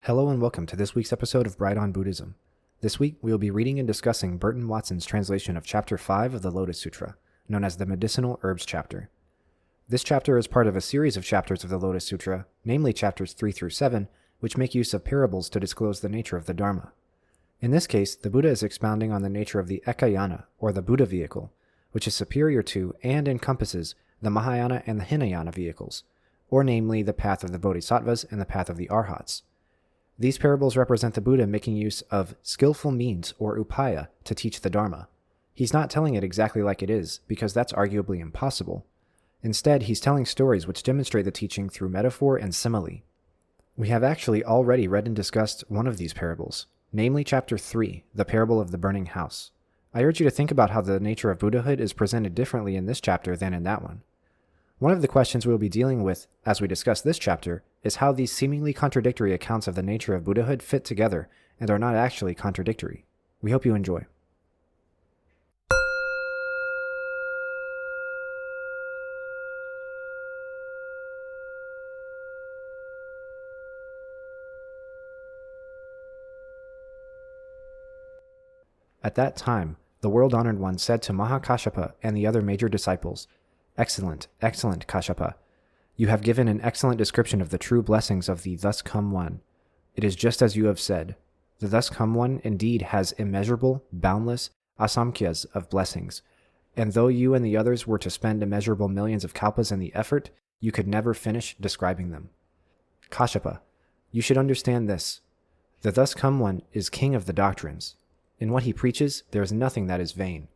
Hello and welcome to this week's episode of Bright on Buddhism. This week, we will be reading and discussing Burton Watson's translation of Chapter 5 of the Lotus Sutra, known as the Medicinal Herbs chapter. This chapter is part of a series of chapters of the Lotus Sutra, namely chapters 3 through 7, which make use of parables to disclose the nature of the Dharma. In this case, the Buddha is expounding on the nature of the Ekayana, or the Buddha vehicle, which is superior to and encompasses the Mahayana and the Hinayana vehicles, or namely the path of the Bodhisattvas and the path of the Arhats. These parables represent the Buddha making use of skillful means or upaya to teach the Dharma. He's not telling it exactly like it is, because that's arguably impossible. Instead, he's telling stories which demonstrate the teaching through metaphor and simile. We have actually already read and discussed one of these parables, namely Chapter 3, the parable of the burning house. I urge you to think about how the nature of Buddhahood is presented differently in this chapter than in that one. One of the questions we will be dealing with as we discuss this chapter is how these seemingly contradictory accounts of the nature of Buddhahood fit together and are not actually contradictory. We hope you enjoy. At that time, the world-honored one said to Mahakāshyapa and the other major disciples, "Excellent, excellent Kāshyapa. You have given an excellent description of the true blessings of the Thus Come One. It is just as you have said. The Thus Come One indeed has immeasurable, boundless asamkhyas of blessings, and though you and the others were to spend immeasurable millions of kalpas in the effort, you could never finish describing them. Kāshyapa, you should understand this. The Thus Come One is king of the doctrines. In what he preaches, there is nothing that is vain.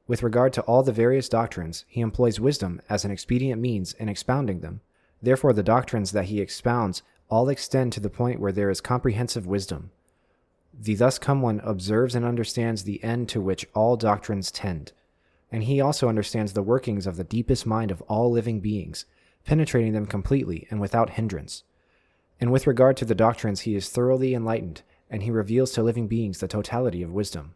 With regard to all the various doctrines, he employs wisdom as an expedient means in expounding them. Therefore, the doctrines that he expounds all extend to the point where there is comprehensive wisdom. The Thus Come One observes and understands the end to which all doctrines tend, and he also understands the workings of the deepest mind of all living beings, penetrating them completely and without hindrance. And with regard to the doctrines, he is thoroughly enlightened, and he reveals to living beings the totality of wisdom.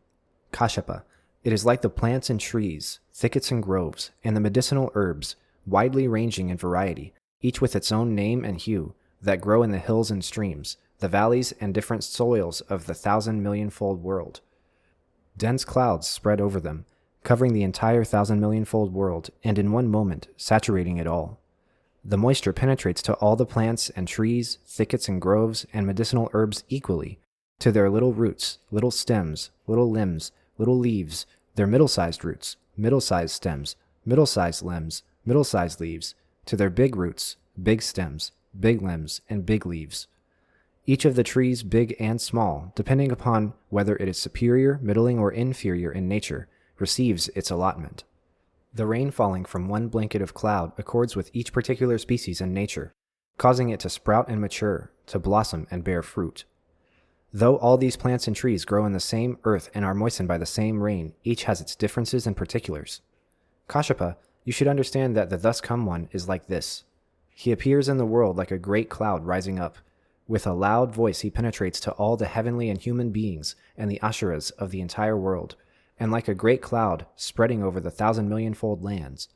Kāshyapa, it is like the plants and trees, thickets and groves, and the medicinal herbs, widely ranging in variety, each with its own name and hue, that grow in the hills and streams, the valleys and different soils of the 1,000,000,000-fold world. Dense clouds spread over them, covering the entire 1,000,000,000-fold world, and in one moment, saturating it all. The moisture penetrates to all the plants and trees, thickets and groves, and medicinal herbs equally, to their little roots, little stems, little limbs, little leaves, their middle-sized roots, middle-sized stems, middle-sized limbs, middle-sized leaves, to their big roots, big stems, big limbs, and big leaves. Each of the trees, big and small, depending upon whether it is superior, middling, or inferior in nature, receives its allotment. The rain falling from one blanket of cloud accords with each particular species in nature, causing it to sprout and mature, to blossom and bear fruit. Though all these plants and trees grow in the same earth and are moistened by the same rain, each has its differences and particulars. Kāshyapa, you should understand that the Thus Come One is like this. He appears in the world like a great cloud rising up. With a loud voice he penetrates to all the heavenly and human beings and the ashuras of the entire world, and like a great cloud spreading over the 1,000,000,000-fold lands.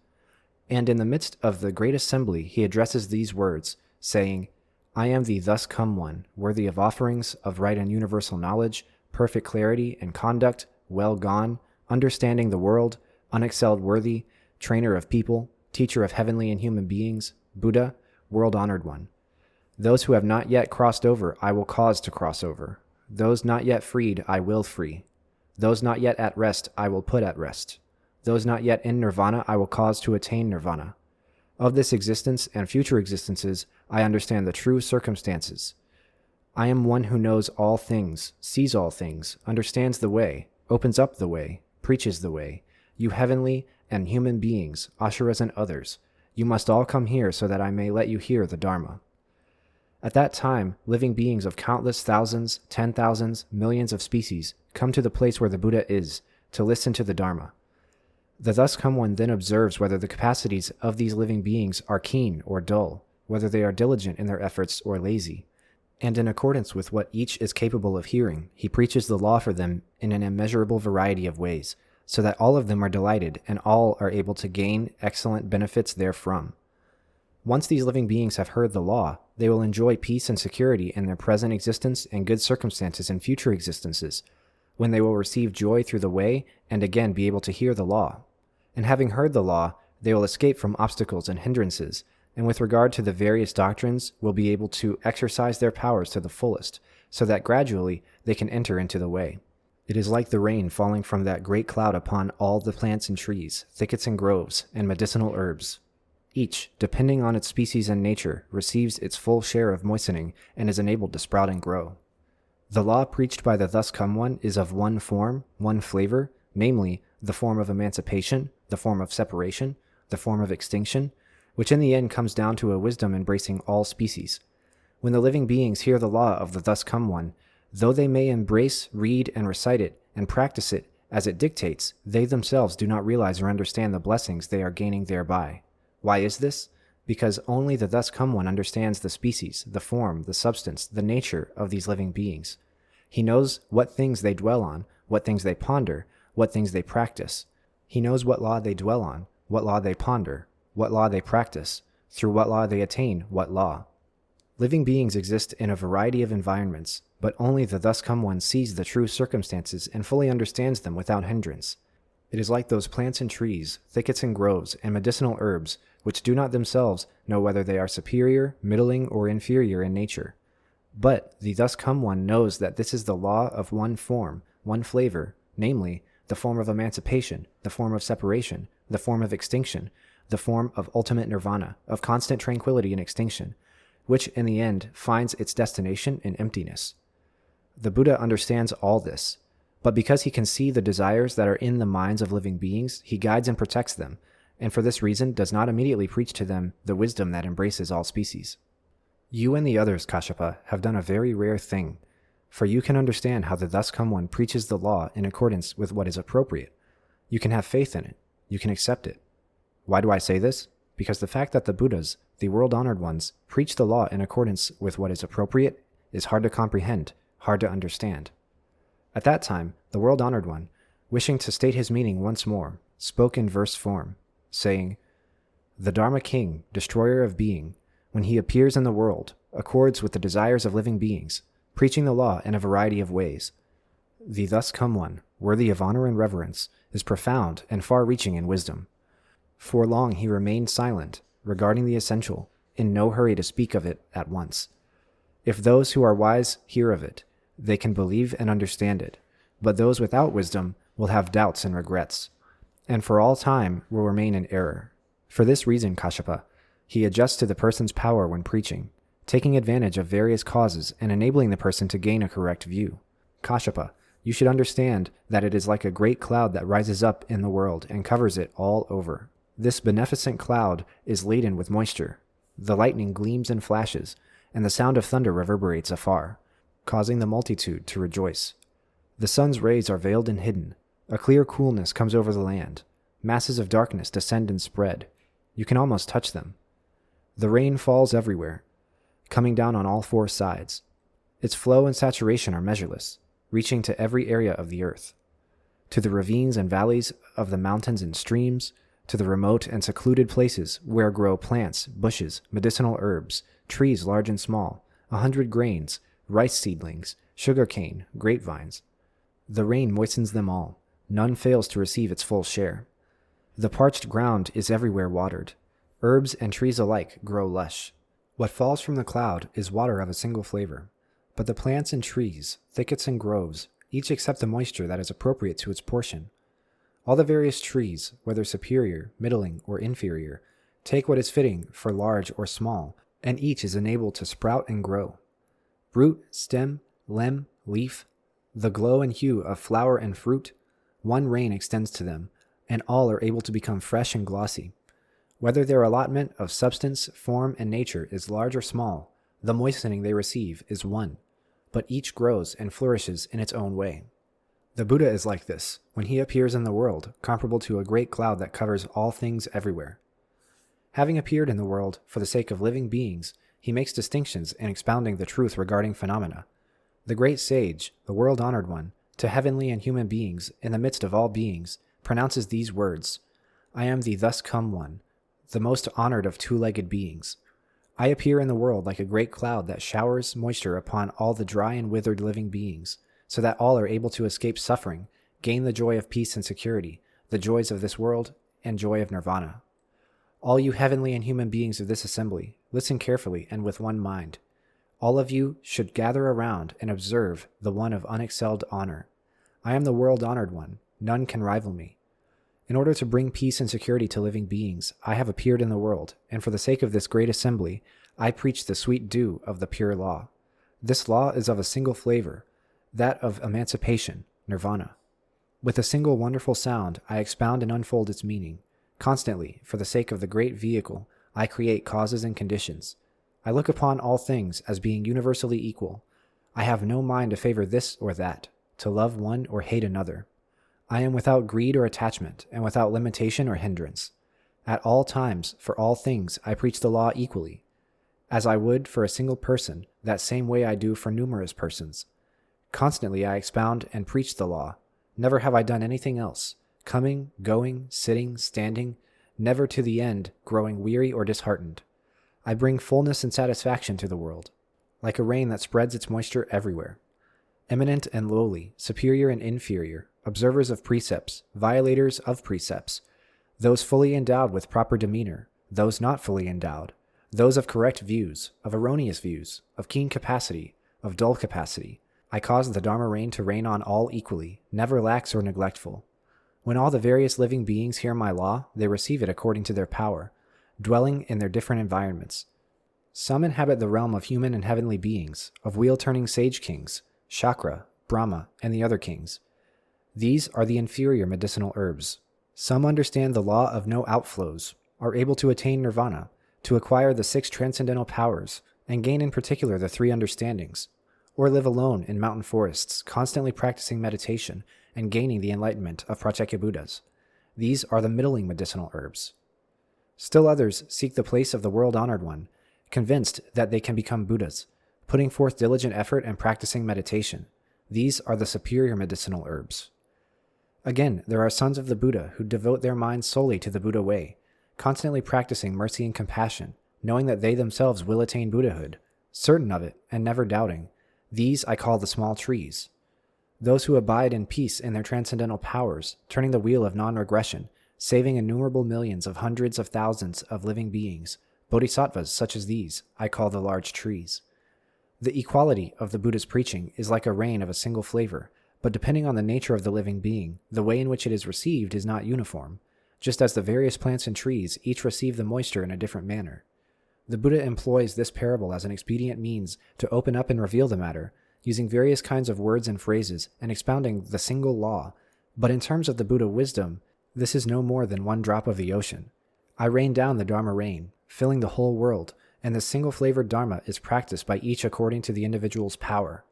And in the midst of the great assembly he addresses these words, saying, I am the Thus Come One, worthy of offerings of right and universal knowledge, perfect clarity and conduct, well gone, understanding the world, unexcelled worthy, trainer of people, teacher of heavenly and human beings, Buddha, world-honored one. Those who have not yet crossed over, I will cause to cross over. Those not yet freed, I will free. Those not yet at rest, I will put at rest. Those not yet in nirvana, I will cause to attain nirvana. Of this existence and future existences, I understand the true circumstances. I am one who knows all things, sees all things, understands the way, opens up the way, preaches the way. You heavenly and human beings, ashuras and others, you must all come here so that I may let you hear the Dharma. At that time, living beings of countless thousands, 10,000s, millions of species come to the place where the Buddha is to listen to the Dharma. The Thus Come One then observes whether the capacities of these living beings are keen or dull, whether they are diligent in their efforts or lazy, and in accordance with what each is capable of hearing, he preaches the law for them in an immeasurable variety of ways, so that all of them are delighted and all are able to gain excellent benefits therefrom. Once these living beings have heard the law, they will enjoy peace and security in their present existence and good circumstances in future existences, when they will receive joy through the way and again be able to hear the law. And having heard the law, they will escape from obstacles and hindrances, and with regard to the various doctrines, will be able to exercise their powers to the fullest, so that gradually they can enter into the way. It is like the rain falling from that great cloud upon all the plants and trees, thickets and groves, and medicinal herbs. Each, depending on its species and nature, receives its full share of moistening and is enabled to sprout and grow. The law preached by the Thus Come One is of one form, one flavor, namely, the form of emancipation, the form of separation, the form of extinction, which in the end comes down to a wisdom embracing all species. When the living beings hear the law of the Thus Come One, though they may embrace, read, and recite it, and practice it as it dictates, they themselves do not realize or understand the blessings they are gaining thereby. Why is this? Because only the Thus Come One understands the species, the form, the substance, the nature of these living beings. He knows what things they dwell on, what things they ponder, what things they practice. He knows what law they dwell on, what law they ponder, what law they practice, through what law they attain what law. Living beings exist in a variety of environments, but only the Thus Come One sees the true circumstances and fully understands them without hindrance. It is like those plants and trees, thickets and groves, and medicinal herbs, which do not themselves know whether they are superior, middling, or inferior in nature. But the Thus Come One knows that this is the law of one form, one flavor, namely, the form of emancipation, the form of separation, the form of extinction, the form of ultimate nirvana, of constant tranquility and extinction, which in the end finds its destination in emptiness. The Buddha understands all this, but because he can see the desires that are in the minds of living beings, he guides and protects them, and for this reason does not immediately preach to them the wisdom that embraces all species. You and the others, Kashyapa, have done a very rare thing, for you can understand how the Thus Come One preaches the law in accordance with what is appropriate. You can have faith in it. You can accept it. Why do I say this? Because the fact that the Buddhas, the world-honored ones, preach the law in accordance with what is appropriate is hard to comprehend, hard to understand. At that time, the world-honored one, wishing to state his meaning once more, spoke in verse form, saying, "The Dharma King, destroyer of being, when he appears in the world, accords with the desires of living beings, preaching the law in a variety of ways. The Thus Come One, worthy of honor and reverence, is profound and far-reaching in wisdom. For long he remained silent, regarding the essential, in no hurry to speak of it at once. If those who are wise hear of it, they can believe and understand it, but those without wisdom will have doubts and regrets, and for all time will remain in error. For this reason, Kashyapa, he adjusts to the person's power when preaching, taking advantage of various causes and enabling the person to gain a correct view. Kashyapa, you should understand that it is like a great cloud that rises up in the world and covers it all over. This beneficent cloud is laden with moisture. The lightning gleams and flashes, and the sound of thunder reverberates afar, causing the multitude to rejoice. The sun's rays are veiled and hidden. A clear coolness comes over the land. Masses of darkness descend and spread. You can almost touch them. The rain falls everywhere, coming down on all four sides. Its flow and saturation are measureless, reaching to every area of the earth, to the ravines and valleys of the mountains and streams, to the remote and secluded places where grow plants, bushes, medicinal herbs, trees large and small, 100 grains, rice seedlings, sugar cane, grapevines. The rain moistens them all. None fails to receive its full share. The parched ground is everywhere watered. Herbs and trees alike grow lush. What falls from the cloud is water of a single flavor. But the plants and trees, thickets and groves, each accept the moisture that is appropriate to its portion. All the various trees, whether superior, middling, or inferior, take what is fitting for large or small, and each is enabled to sprout and grow. Root, stem, limb, leaf, the glow and hue of flower and fruit, one rain extends to them, and all are able to become fresh and glossy. Whether their allotment of substance, form, and nature is large or small, the moistening they receive is one, but each grows and flourishes in its own way. The Buddha is like this, when he appears in the world, comparable to a great cloud that covers all things everywhere. Having appeared in the world for the sake of living beings, he makes distinctions in expounding the truth regarding phenomena. The great sage, the world-honored one, to heavenly and human beings, in the midst of all beings, pronounces these words, "I am the Thus Come One, the most honored of two-legged beings. I appear in the world like a great cloud that showers moisture upon all the dry and withered living beings, so that all are able to escape suffering, gain the joy of peace and security, the joys of this world, and joy of nirvana. All you heavenly and human beings of this assembly, listen carefully and with one mind. All of you should gather around and observe the one of unexcelled honor. I am the world-honored one. None can rival me. In order to bring peace and security to living beings, I have appeared in the world, and for the sake of this great assembly, I preach the sweet dew of the pure law. This law is of a single flavor, that of emancipation, nirvana. With a single wonderful sound, I expound and unfold its meaning. Constantly, for the sake of the great vehicle, I create causes and conditions. I look upon all things as being universally equal. I have no mind to favor this or that, to love one or hate another. I am without greed or attachment, and without limitation or hindrance. At all times, for all things, I preach the law equally. As I would for a single person, that same way I do for numerous persons. Constantly I expound and preach the law. Never have I done anything else, coming, going, sitting, standing, never to the end growing weary or disheartened. I bring fullness and satisfaction to the world, like a rain that spreads its moisture everywhere. Eminent and lowly, superior and inferior, observers of precepts, violators of precepts, those fully endowed with proper demeanor, those not fully endowed, those of correct views, of erroneous views, of keen capacity, of dull capacity. I cause the Dharma rain to rain on all equally, never lax or neglectful. When all the various living beings hear my law, they receive it according to their power, dwelling in their different environments. Some inhabit the realm of human and heavenly beings, of wheel-turning sage kings, Shakra, Brahma, and the other kings. These are the inferior medicinal herbs. Some understand the law of no outflows, are able to attain nirvana, to acquire the 6 transcendental powers, and gain in particular the 3 understandings, or live alone in mountain forests, constantly practicing meditation and gaining the enlightenment of Pratyeka Buddhas. These are the middling medicinal herbs. Still others seek the place of the world-honored one, convinced that they can become Buddhas, putting forth diligent effort and practicing meditation. These are the superior medicinal herbs. Again, there are sons of the Buddha who devote their minds solely to the Buddha way, constantly practicing mercy and compassion, knowing that they themselves will attain Buddhahood, certain of it and never doubting. These I call the small trees. Those who abide in peace in their transcendental powers, turning the wheel of non-regression, saving innumerable millions of hundreds of thousands of living beings, bodhisattvas such as these, I call the large trees. The equality of the Buddha's preaching is like a rain of a single flavor, but depending on the nature of the living being, the way in which it is received is not uniform, just as the various plants and trees each receive the moisture in a different manner. The Buddha employs this parable as an expedient means to open up and reveal the matter, using various kinds of words and phrases and expounding the single law, but in terms of the Buddha wisdom, this is no more than one drop of the ocean. I rain down the Dharma rain, filling the whole world, and the single-flavored Dharma is practiced by each according to the individual's power.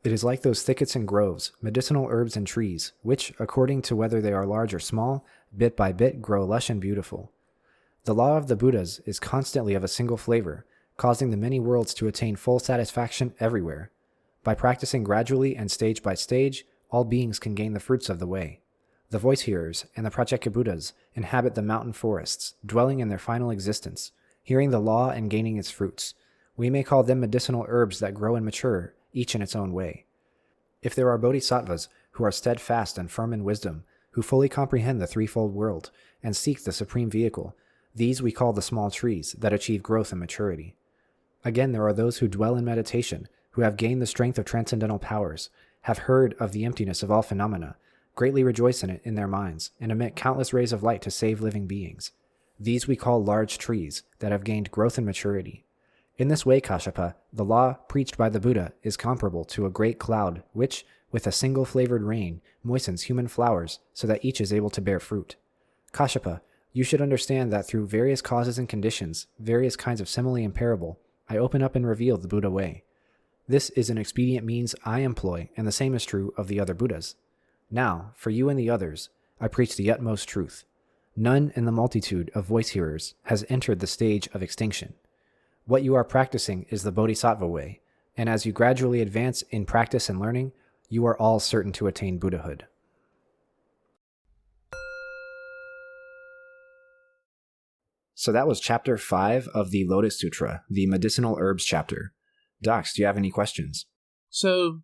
It is like those thickets and groves, medicinal herbs and trees, which, according to whether they are large or small, bit by bit grow lush and beautiful. The law of the Buddhas is constantly of a single flavor, causing the many worlds to attain full satisfaction everywhere. By practicing gradually and stage by stage, all beings can gain the fruits of the way. The voice hearers and the Pratyeka Buddhas inhabit the mountain forests, dwelling in their final existence, hearing the law and gaining its fruits. We may call them medicinal herbs that grow and mature, each in its own way. If there are bodhisattvas who are steadfast and firm in wisdom, who fully comprehend the threefold world and seek the supreme vehicle, these we call the small trees that achieve growth and maturity. Again, there are those who dwell in meditation, who have gained the strength of transcendental powers, have heard of the emptiness of all phenomena, greatly rejoice in it in their minds, and emit countless rays of light to save living beings. These we call large trees that have gained growth and maturity. In this way, Kashyapa, the law preached by the Buddha is comparable to a great cloud which, with a single flavored rain, moistens human flowers so that each is able to bear fruit. Kashyapa, you should understand that through various causes and conditions, various kinds of simile and parable, I open up and reveal the Buddha way. This is an expedient means I employ, and the same is true of the other Buddhas. Now, for you and the others, I preach the utmost truth. None in the multitude of voice hearers has entered the stage of extinction. What you are practicing is the Bodhisattva way, and as you gradually advance in practice and learning, you are all certain to attain Buddhahood. So that was chapter 5 of the Lotus Sutra, the medicinal herbs chapter. Docs, do you have any questions? So,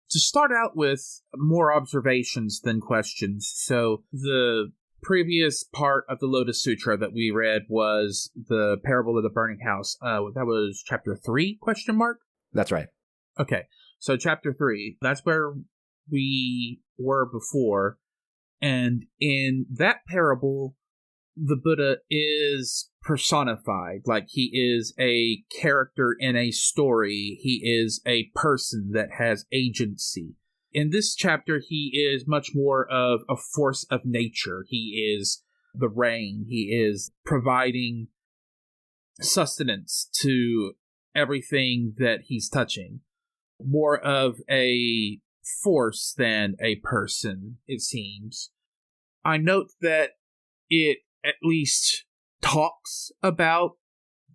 to start out with, more observations than questions. So, the previous part of the Lotus Sutra that we read was the parable of the burning house. That was chapter 3, question mark? That's right. Okay, so chapter 3, that's where we were before. And in that parable, the Buddha is personified, like he is a character in a story. He is a person that has agency. In this chapter, he is much more of a force of nature. He is the rain. He is providing sustenance to everything that he's touching. More of a force than a person, it seems. I note that it at least talks about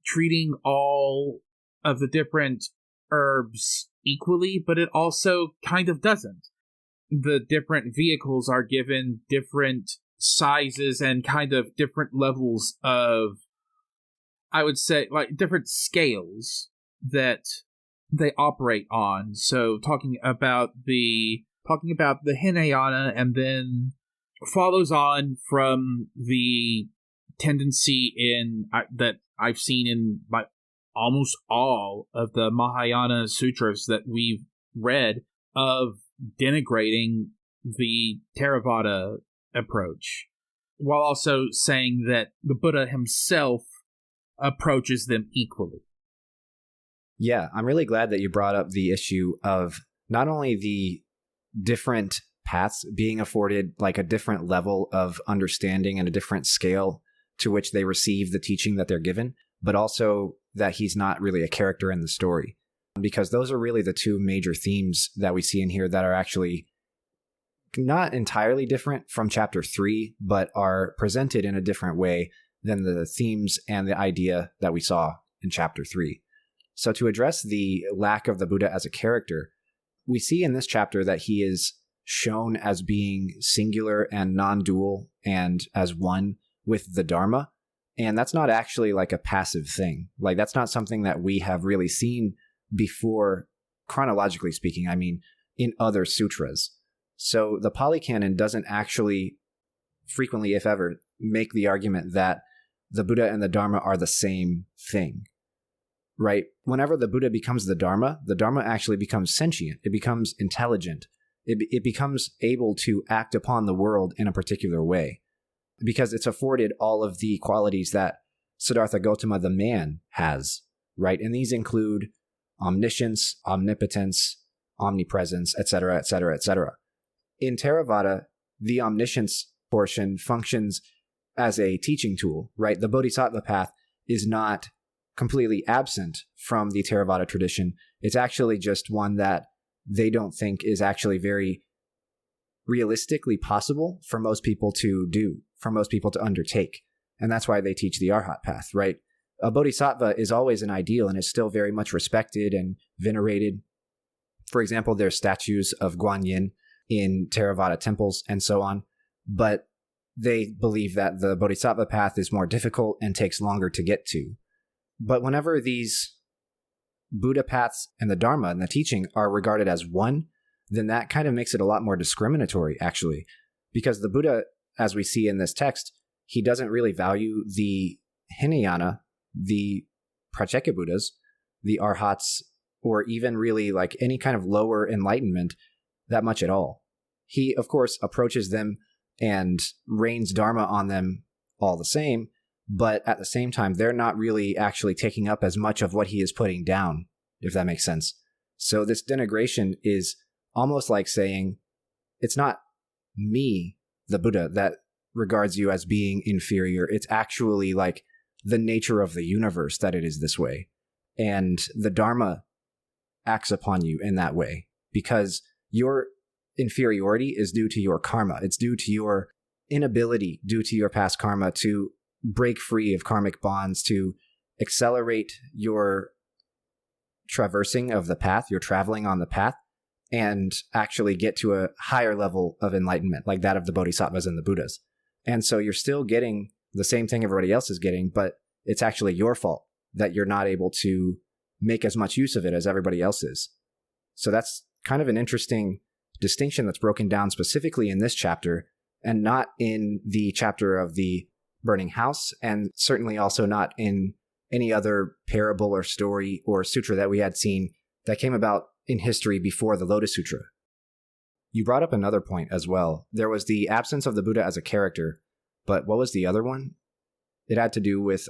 treating all of the different herbs equally, but it also kind of doesn't. The different vehicles are given different sizes and kind of different levels of, I would say, like different scales that they operate on. So talking about the Hinayana, and then follows on from the tendency that I've seen in almost all of the Mahayana sutras that we've read, of denigrating the Theravada approach, while also saying that the Buddha himself approaches them equally. Yeah, I'm really glad that you brought up the issue of not only the different paths being afforded like a different level of understanding and a different scale to which they receive the teaching that they're given, but also that he's not really a character in the story. Because those are really the two major themes that we see in here that are actually not entirely different from chapter 3, but are presented in a different way than the themes and the idea that we saw in chapter 3. So to address the lack of the Buddha as a character, we see in this chapter that he is shown as being singular and non-dual and as one with the Dharma. And that's not actually like a passive thing. Like that's not something that we have really seen before, chronologically speaking, I mean, in other sutras. So the Pali Canon doesn't actually frequently, if ever, make the argument that the Buddha and the Dharma are the same thing. Right? Whenever the Buddha becomes the Dharma actually becomes sentient. It becomes intelligent. It becomes able to act upon the world in a particular way, because it's afforded all of the qualities that Siddhartha Gautama, the man, has, right? And these include omniscience, omnipotence, omnipresence, etc., etc., etc. In Theravada, the omniscience portion functions as a teaching tool, right? The Bodhisattva path is not completely absent from the Theravada tradition. It's actually just one that they don't think is actually very realistically possible for most people to do, for most people to undertake. And that's why they teach the Arhat path, right? A bodhisattva is always an ideal and is still very much respected and venerated. For example, there's statues of Guan Yin in Theravada temples and so on. But they believe that the bodhisattva path is more difficult and takes longer to get to. But whenever these Buddha paths and the Dharma and the teaching are regarded as one, then that kind of makes it a lot more discriminatory, actually. Because the Buddha, as we see in this text, he doesn't really value the Hinayana, the Pratyeka Buddhas, the Arhats, or even really like any kind of lower enlightenment that much at all. He, of course, approaches them and rains Dharma on them all the same, but at the same time, they're not really actually taking up as much of what he is putting down, if that makes sense. So this denigration is almost like saying, it's not me, the Buddha, that regards you as being inferior. It's actually like the nature of the universe that it is this way. And the Dharma acts upon you in that way because your inferiority is due to your karma. It's due to your inability, due to your past karma, to break free of karmic bonds, to accelerate your traversing of the path, your traveling on the path, and actually get to a higher level of enlightenment, like that of the bodhisattvas and the Buddhas. And so you're still getting the same thing everybody else is getting, but it's actually your fault that you're not able to make as much use of it as everybody else is. So that's kind of an interesting distinction that's broken down specifically in this chapter, and not in the chapter of the burning house, and certainly also not in any other parable or story or sutra that we had seen that came about in history before the Lotus Sutra. You brought up another point as well. There was the absence of the Buddha as a character, but what was the other one? It had to do with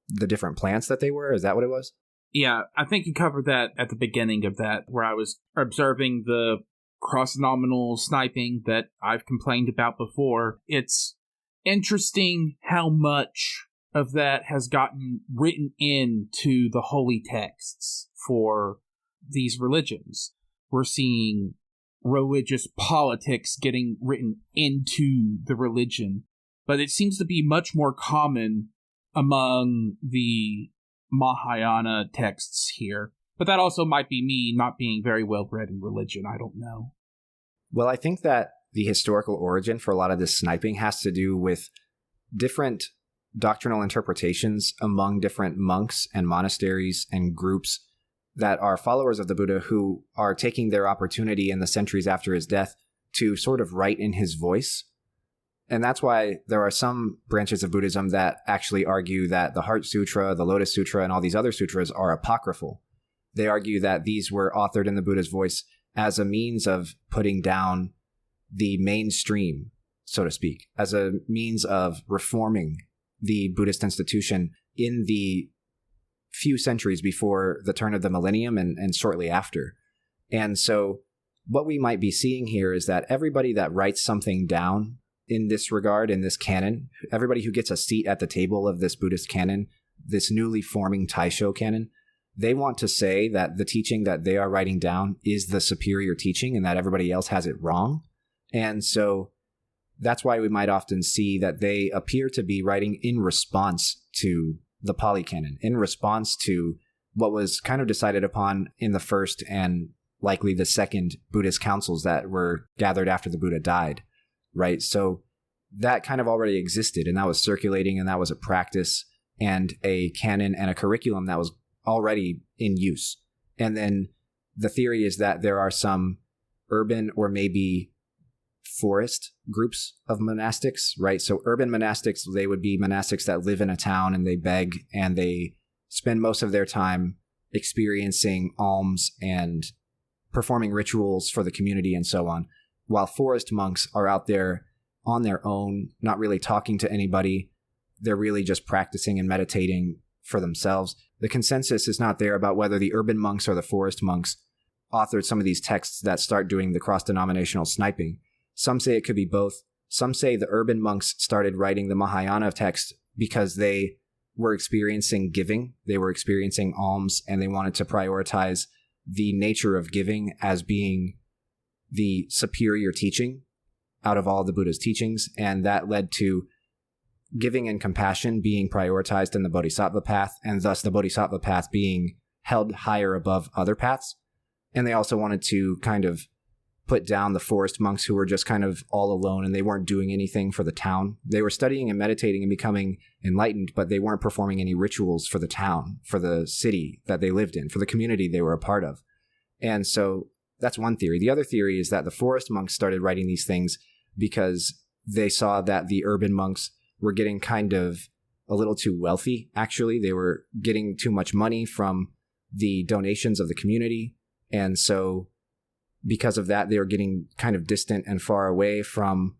the different plants that they were? Is that what it was? Yeah, I think you covered that at the beginning of that, where I was observing the cross-nominal sniping that I've complained about before. It's interesting how much of that has gotten written into the holy texts for these religions. We're seeing religious politics getting written into the religion, but it seems to be much more common among the Mahayana texts here. But that also might be me not being very well read in religion. I don't know. Well, I think that the historical origin for a lot of this sniping has to do with different doctrinal interpretations among different monks and monasteries and groups that are followers of the Buddha, who are taking their opportunity in the centuries after his death to sort of write in his voice. And that's why there are some branches of Buddhism that actually argue that the Heart Sutra, the Lotus Sutra, and all these other sutras are apocryphal. They argue that these were authored in the Buddha's voice as a means of putting down the mainstream, so to speak, as a means of reforming the Buddhist institution in the few centuries before the turn of the millennium and shortly after. And so what we might be seeing here is that everybody that writes something down in this regard, in this canon, everybody who gets a seat at the table of this Buddhist canon, this newly forming Taisho canon, they want to say that the teaching that they are writing down is the superior teaching and that everybody else has it wrong. And so that's why we might often see that they appear to be writing in response to the Pali Canon, in response to what was kind of decided upon in the first and likely the second Buddhist councils that were gathered after the Buddha died, right? So that kind of already existed, and that was circulating, and that was a practice and a canon and a curriculum that was already in use. And then the theory is that there are some urban or maybe forest groups of monastics, right? So urban monastics, they would be monastics that live in a town and they beg and they spend most of their time experiencing alms and performing rituals for the community and so on, while forest monks are out there on their own, not really talking to anybody. They're really just practicing and meditating for themselves. The consensus is not there about whether the urban monks or the forest monks authored some of these texts that start doing the cross-denominational sniping. Some say it could be both. Some say the urban monks started writing the Mahayana text because they were experiencing giving, they were experiencing alms, and they wanted to prioritize the nature of giving as being the superior teaching out of all the Buddha's teachings, and that led to giving and compassion being prioritized in the Bodhisattva path, and thus the Bodhisattva path being held higher above other paths. And they also wanted to kind of put down the forest monks who were just kind of all alone and they weren't doing anything for the town. They were studying and meditating and becoming enlightened, but they weren't performing any rituals for the town, for the city that they lived in, for the community they were a part of. And so that's one theory. The other theory is that the forest monks started writing these things because they saw that the urban monks were getting kind of a little too wealthy, actually. They were getting too much money from the donations of the community. And so because of that, they were getting kind of distant and far away from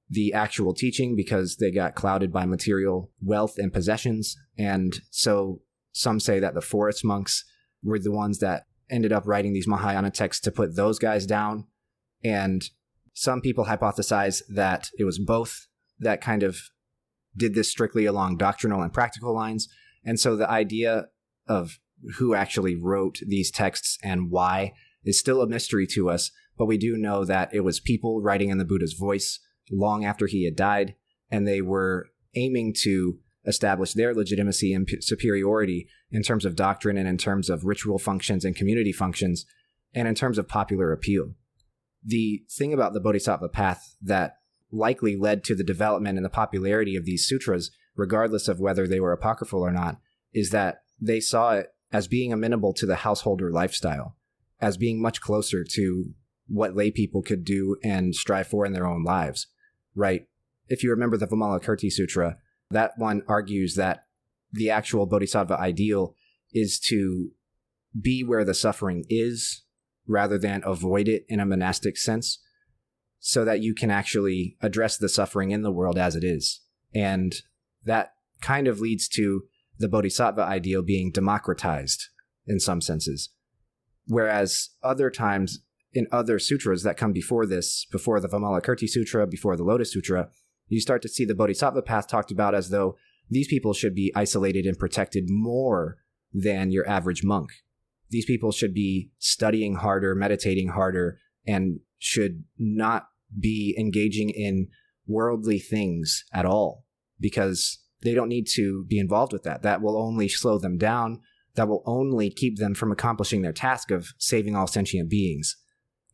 the actual teaching because they got clouded by material wealth and possessions. And so some say that the forest monks were the ones that ended up writing these Mahayana texts to put those guys down. And some people hypothesize that it was both that kind of did this strictly along doctrinal and practical lines. And so the idea of who actually wrote these texts and why is still a mystery to us, but we do know that it was people writing in the Buddha's voice long after he had died, and they were aiming to establish their legitimacy and superiority in terms of doctrine and in terms of ritual functions and community functions and in terms of popular appeal. The thing about the Bodhisattva path that likely led to the development and the popularity of these sutras regardless of whether they were apocryphal or not, is that they saw it as being amenable to the householder lifestyle, as being much closer to what lay people could do and strive for in their own lives, right? If you remember the Vimalakirti Sutra, that one argues that the actual bodhisattva ideal is to be where the suffering is rather than avoid it in a monastic sense, so that you can actually address the suffering in the world as it is. And that kind of leads to the bodhisattva ideal being democratized in some senses. Whereas other times in other sutras that come before this, before the Vimalakirti Sutra, before the Lotus Sutra, you start to see the bodhisattva path talked about as though these people should be isolated and protected more than your average monk. These people should be studying harder, meditating harder, and should not be engaging in worldly things at all, because they don't need to be involved with that. That will only slow them down. That will only keep them from accomplishing their task of saving all sentient beings.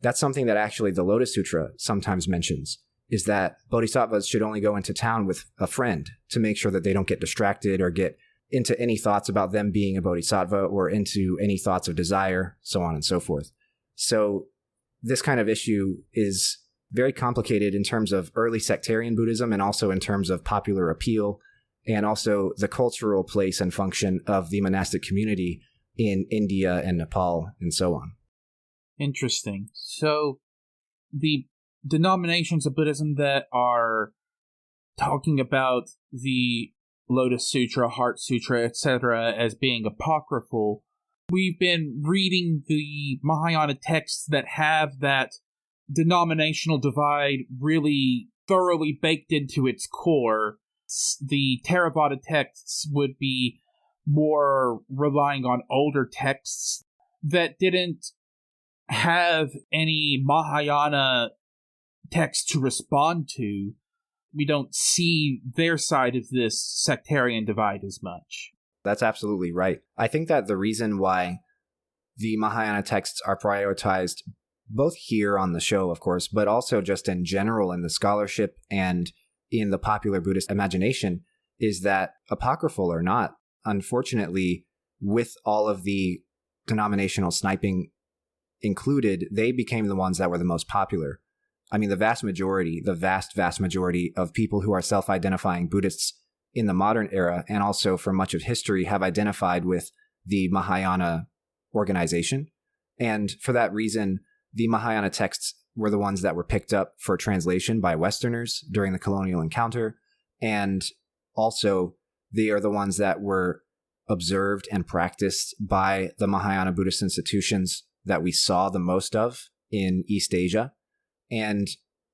That's something that actually the Lotus Sutra sometimes mentions, is that bodhisattvas should only go into town with a friend to make sure that they don't get distracted or get into any thoughts about them being a bodhisattva or into any thoughts of desire, so on and so forth. So this kind of issue is very complicated in terms of early sectarian Buddhism and also in terms of popular appeal and also the cultural place and function of the monastic community in India and Nepal and so on. Interesting. So the denominations of Buddhism that are talking about the Lotus Sutra, Heart Sutra, etc. as being apocryphal, we've been reading the Mahayana texts that have that denominational divide really thoroughly baked into its core. The Theravada texts would be more relying on older texts that didn't have any Mahayana text to respond to. We don't see their side of this sectarian divide as much. That's absolutely right. I think that the reason why the Mahayana texts are prioritized both here on the show, of course, but also just in general in the scholarship and in the popular Buddhist imagination is that, apocryphal or not, unfortunately, with all of the denominational sniping included, they became the ones that were the most popular. I mean, the vast majority of people who are self-identifying Buddhists in the modern era and also for much of history have identified with the Mahayana organization. And for that reason, the Mahayana texts were the ones that were picked up for translation by Westerners during the colonial encounter. And also, they are the ones that were observed and practiced by the Mahayana Buddhist institutions that we saw the most of in East Asia. And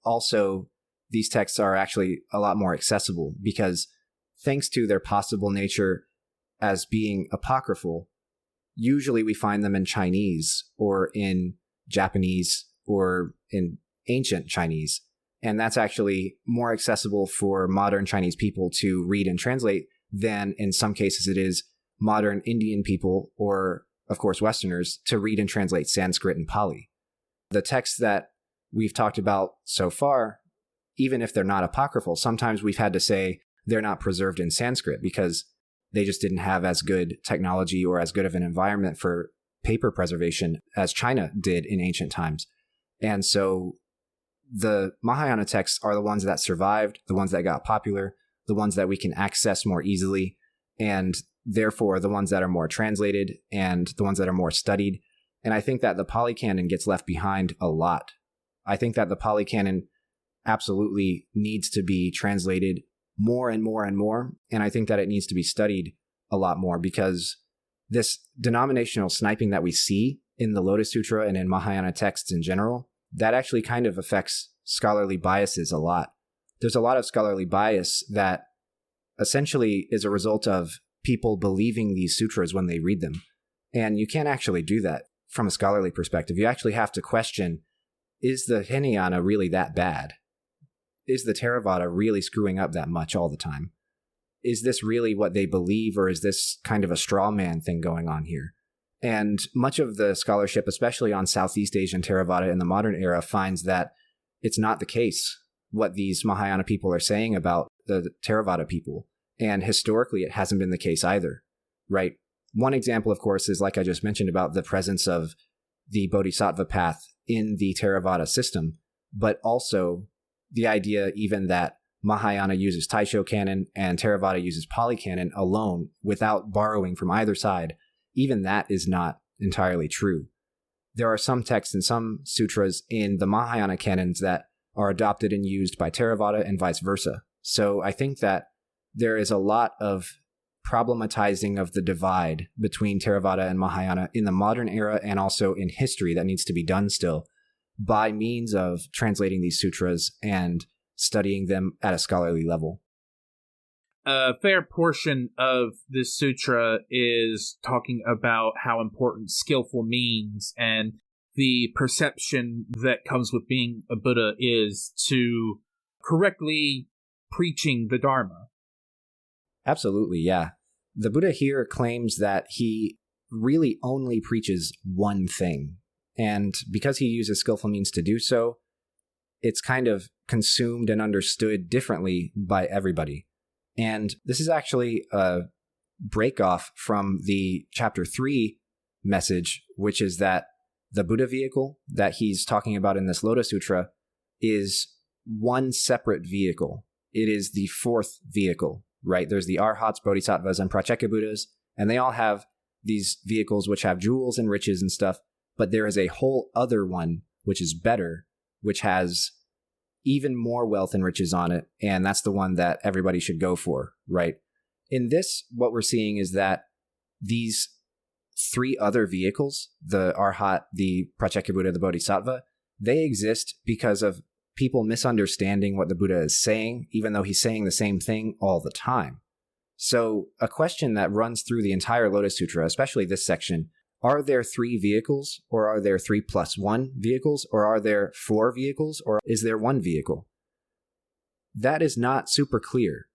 also, these texts are actually a lot more accessible because thanks to their possible nature as being apocryphal, usually we find them in Chinese or in Japanese or in ancient Chinese. And that's actually more accessible for modern Chinese people to read and translate than in some cases it is modern Indian people or, of course, Westerners to read and translate Sanskrit and Pali. The texts that we've talked about so far, even if they're not apocryphal, sometimes we've had to say they're not preserved in Sanskrit because they just didn't have as good technology or as good of an environment for paper preservation as China did in ancient times. And so the Mahayana texts are the ones that survived, the ones that got popular, the ones that we can access more easily, and therefore the ones that are more translated and the ones that are more studied. And I think that the Pali Canon gets left behind a lot. I think that the Pali Canon absolutely needs to be translated more and more and more. And I think that it needs to be studied a lot more because this denominational sniping that we see in the Lotus Sutra and in Mahayana texts in general, that actually kind of affects scholarly biases a lot. There's a lot of scholarly bias that essentially is a result of people believing these sutras when they read them. And you can't actually do that from a scholarly perspective. You actually have to question, is the Hinayana really that bad? Is the Theravada really screwing up that much all the time? Is this really what they believe, or is this kind of a straw man thing going on here? And much of the scholarship, especially on Southeast Asian Theravada in the modern era, finds that it's not the case what these Mahayana people are saying about the Theravada people. And historically, it hasn't been the case either, right? One example, of course, is like I just mentioned about the presence of the Bodhisattva path in the Theravada system, but also the idea even that Mahayana uses Taisho canon and Theravada uses Pali canon alone without borrowing from either side. Even that is not entirely true. There are some texts and some sutras in the Mahayana canons that are adopted and used by Theravada and vice versa. So I think that there is a lot of problematizing of the divide between Theravada and Mahayana in the modern era and also in history that needs to be done still by means of translating these sutras and studying them at a scholarly level. A fair portion of this sutra is talking about how important skillful means and the perception that comes with being a Buddha is to correctly preaching the Dharma. Absolutely, yeah. The Buddha here claims that he really only preaches one thing. And because he uses skillful means to do so, it's kind of consumed and understood differently by everybody. And this is actually a break-off from the chapter 3 message, which is that the Buddha vehicle that he's talking about in this Lotus Sutra is one separate vehicle. It is the fourth vehicle, right? There's the Arhats, Bodhisattvas, and Pratyeka Buddhas, and they all have these vehicles which have jewels and riches and stuff, but there is a whole other one which is better, which has even more wealth and riches on it, and that's the one that everybody should go for, right? In this, what we're seeing is that these three other vehicles, the Arhat, the Pratyeka Buddha, the Bodhisattva, they exist because of people misunderstanding what the Buddha is saying, even though he's saying the same thing all the time. So a question that runs through the entire Lotus Sutra, especially this section, are there 3 vehicles, or are there 3 plus 1 vehicles, or are there 4 vehicles, or is there 1 vehicle? That is not super clear,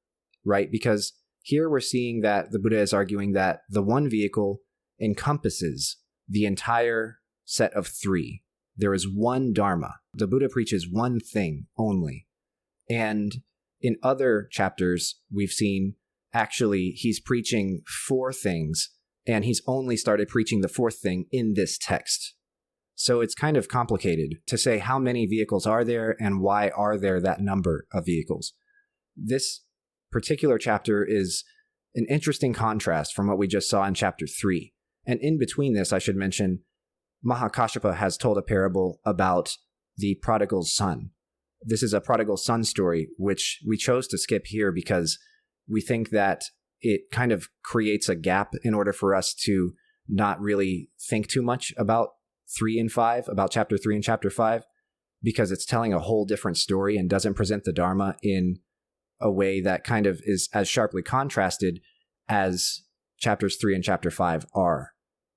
right? Because here we're seeing that the Buddha is arguing that the 1 vehicle encompasses the entire set of 3. There is 1 Dharma. The Buddha preaches 1 thing only. And in other chapters, we've seen actually he's preaching 4 things, and he's only started preaching the 4th thing in this text. So it's kind of complicated to say how many vehicles are there and why are there that number of vehicles. This particular chapter is an interesting contrast from what we just saw in chapter 3. And in between this, I should mention, Mahakāssyapa has told a parable about the prodigal son. This is a prodigal son story, which we chose to skip here because we think that it kind of creates a gap in order for us to not really think too much about 3 and 5, about chapter 3 and chapter 5, because it's telling a whole different story and doesn't present the Dharma in a way that kind of is as sharply contrasted as chapters 3 and chapter 5 are.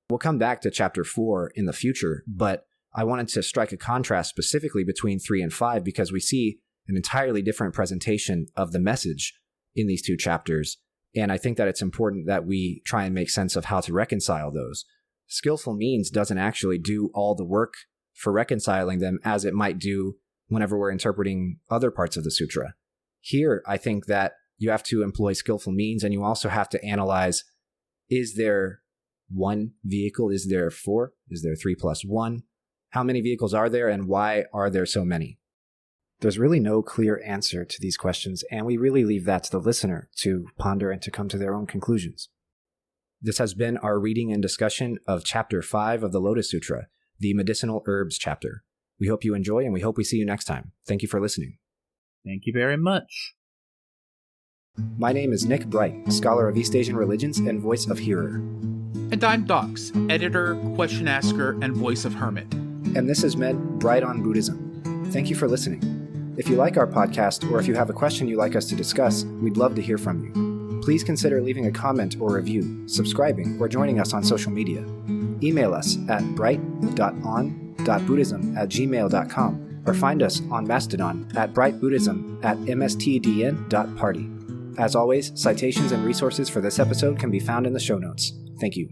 We'll come back to chapter 4 in the future, but I wanted to strike a contrast specifically between 3 and 5 because we see an entirely different presentation of the message in these 2 chapters. And I think that it's important that we try and make sense of how to reconcile those. Skillful means doesn't actually do all the work for reconciling them as it might do whenever we're interpreting other parts of the sutra. Here, I think that you have to employ skillful means, and you also have to analyze, is there 1 vehicle? Is there 4? Is there 3 plus 1? How many vehicles are there, and why are there so many? There's really no clear answer to these questions, and we really leave that to the listener to ponder and to come to their own conclusions. This has been our reading and discussion of Chapter 5 of the Lotus Sutra, the Medicinal Herbs chapter. We hope you enjoy, and we hope we see you next time. Thank you for listening. Thank you very much. My name is Nick Bright, scholar of East Asian religions and voice of Hearer. And I'm Dox, editor, question asker, and voice of Hermit. And this has been Bright on Buddhism. Thank you for listening. If you like our podcast, or if you have a question you'd like us to discuss, we'd love to hear from you. Please consider leaving a comment or review, subscribing, or joining us on social media. Email us at bright.on.buddhism@gmail.com or find us on Mastodon at brightbuddhism@mstdn.party. As always, citations and resources for this episode can be found in the show notes. Thank you.